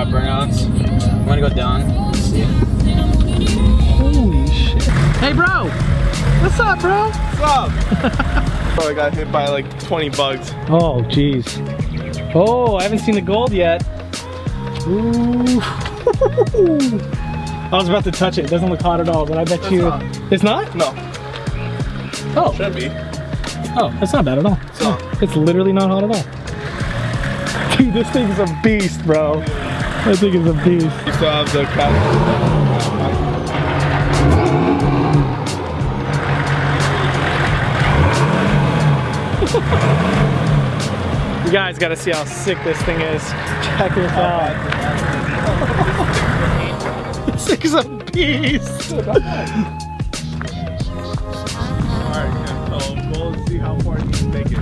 burnouts. I'm gonna go down. Let's see. Holy shit. Hey bro! What's up, bro? What's up? Oh, I got hit by like 20 bugs. Oh, jeez. Oh, I haven't seen the gold yet. Ooh. I was about to touch it. It doesn't look hot at all, but I bet It's you... not. It's not? No. Oh. Should be. Oh, that's not bad at all. It's literally not hot at all. Dude, this thing's a beast, bro. I think it's a beast. You still have the cat. You guys gotta see how sick this thing is. Check this out. This thing's a beast. Alright, so we'll see how far you can take it.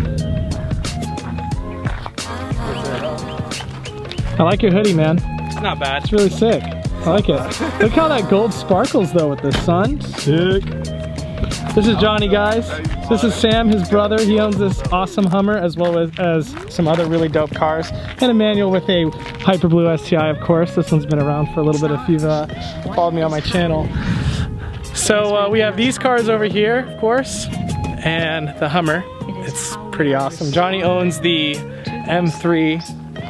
I like your hoodie, man. It's not bad. It's really sick. I like it. Look how that gold sparkles though with the sun. Sick. This is Johnny, guys. This is Sam, his brother. He owns this awesome Hummer as well as some other really dope cars. And Emmanuel with a Hyper Blue STI, of course. This one's been around for a little bit if you've followed me on my channel. So we have these cars over here, of course, and the Hummer. It's pretty awesome. Johnny owns the M3,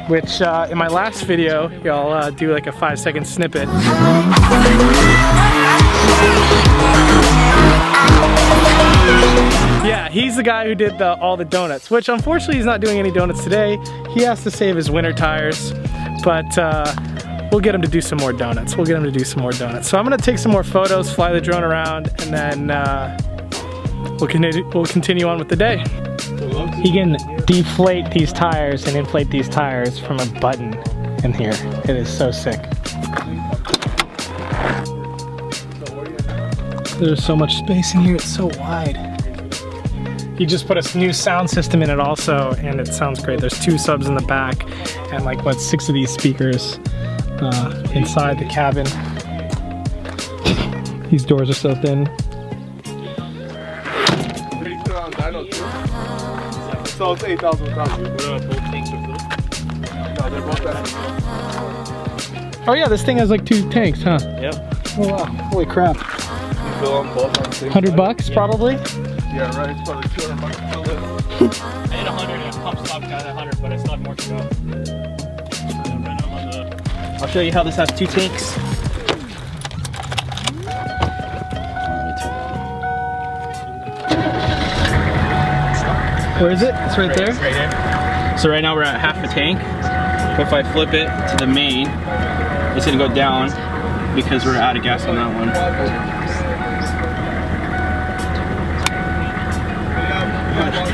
which in my last video, y'all do like a 5-second snippet. Yeah, he's the guy who did all the donuts, which unfortunately he's not doing any donuts today. He has to save his winter tires, but we'll get him to do some more donuts. So I'm gonna take some more photos, fly the drone around, and then we'll continue on with the day. He can deflate these tires and inflate these tires from a button in here. It is so sick. There's so much space in here, it's so wide. He just put a new sound system in it also, and it sounds great. There's 2 subs in the back, and like, what, 6 of these speakers inside the cabin. These doors are so thin. So it's 8,000 without you. No, they're both that. Oh yeah, this thing has like 2 tanks, huh? Yep. Oh wow, holy crap. You fill them both on the same $100 probably? Yeah, right. It's probably $200 to fill it. I had 100 and pump stop got 100, but I still have more to go. I'll show you how this has 2 tanks. Where is it? It's right there? Right here. So right now we're at half a tank. But if I flip it to the main, it's gonna go down because we're out of gas on that one.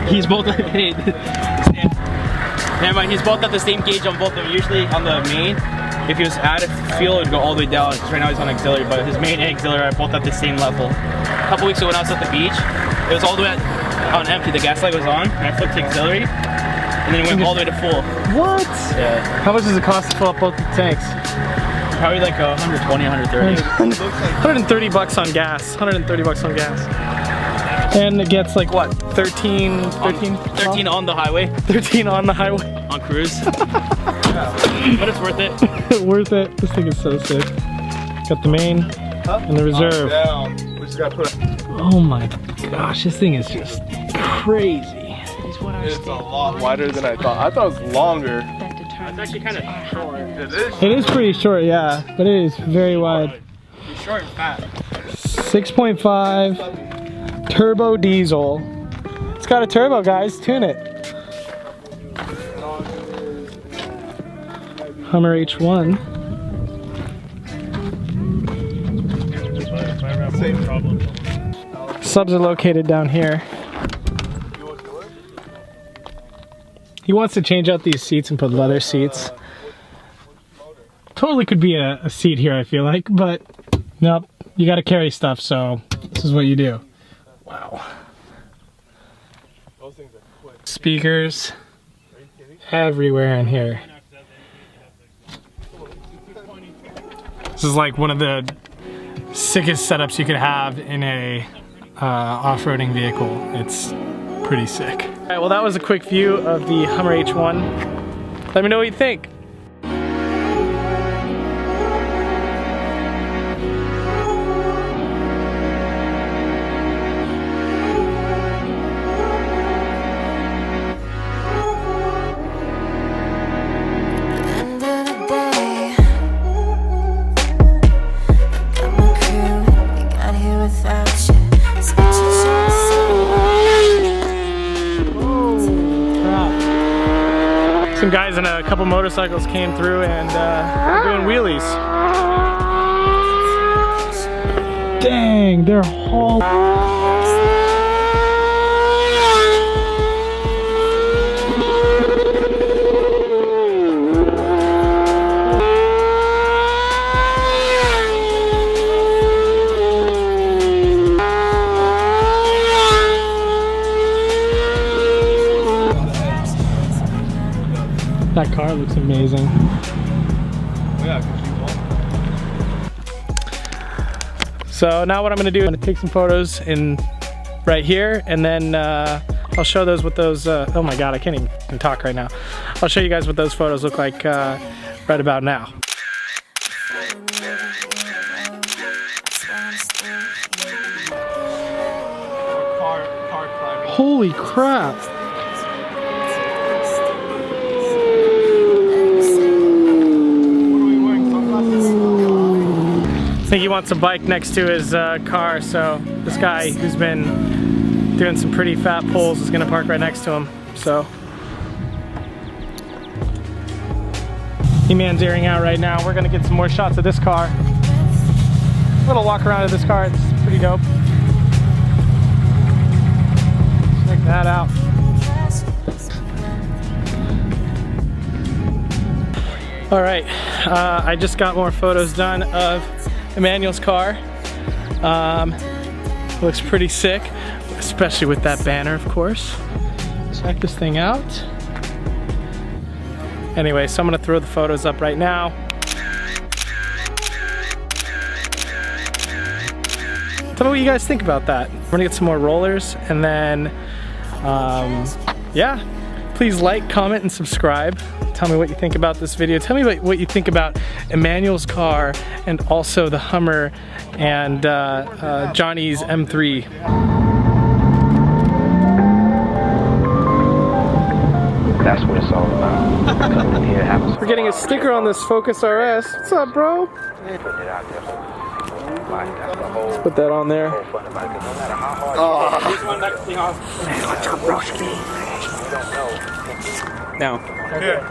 He's both at he's both at the same gauge on both of them. Usually on the main, if he was out of fuel, it would go all the way down. Because right now he's on auxiliary, but his main and auxiliary are both at the same level. A couple weeks ago when I was at the beach, it was all the way on empty. The gas light was on, and I flipped to auxiliary, and then it went all the way to full. What? Yeah. How much does it cost to fill up both the tanks? Probably like 120, 130. $130 on gas. 130 bucks on gas. And it gets like what? 13 on the highway. 13 on the highway. On cruise. But it's worth it. Worth it. This thing is so sick. Got the main and the reserve. We just gotta put it. Oh my gosh, this thing is just crazy. It's a lot wider than I thought. I thought it was longer. It's actually kind of short. It is pretty short, yeah, but it is very wide. It's short and fat. 6.5 turbo diesel. It's got a turbo, guys. Tune it. Hummer H1. Same problem. Subs are located down here. He wants to change out these seats and put leather seats. Totally could be a seat here, I feel like, but nope. You gotta carry stuff, so this is what you do. Wow. Speakers everywhere in here. This is like one of the sickest setups you could have in a off-roading vehicle. It's pretty sick. All right, well that was a quick view of the Hummer H1. Let me know what you think. guys and a couple motorcycles came through and we're doing wheelies. Dang, they're all... That car looks amazing. So now what I'm gonna do, I'm gonna take some photos in right here, and then I'll show those what those, oh my God, I can't even talk right now. I'll show you guys what those photos look like right about now. Holy crap. I think he wants a bike next to his car, so this guy who's been doing some pretty fat pulls is gonna park right next to him, so. E-Man's airing out right now. We're gonna get some more shots of this car. A little walk around of this car, it's pretty dope. Check that out. All right, I just got more photos done of Emmanuel's car. Looks pretty sick, especially with that banner, of course. Check this thing out. Anyway, so I'm gonna throw the photos up right now. Tell me what you guys think about that. We're gonna get some more rollers, and then, yeah. Please like, comment, and subscribe. Tell me what you think about this video. Tell me what you think about Emmanuel's car and also the Hummer and Johnny's M3. That's what it's all about. Coming in here, having some We're getting a sticker on this Focus RS. What's up, bro? putting it out there. Like, that's the whole Put that on there. fun about it. 'Cause no matter how hard What's up, broski? you don't know. Now. Here.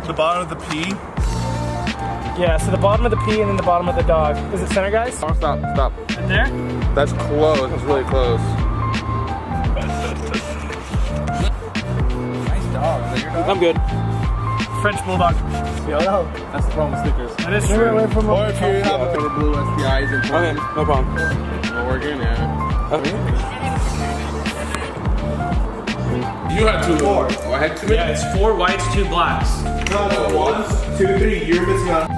The bottom of the P. Yeah, so the bottom of the P and then the bottom of the dog. Is it center, guys? Oh, stop, stop. In there? That's close. That's really close. Nice dog. Is that your dog? I'm good. French Bulldog. That's the problem with stickers. That is true. Or if you have a color blue SPIs in Okay, no problem. well, we're good, yeah. Okay. You had 2 more. Oh, I had 2 Yeah, it's 4 whites, 2 blacks. No, 1, 2, 3. You're missing out.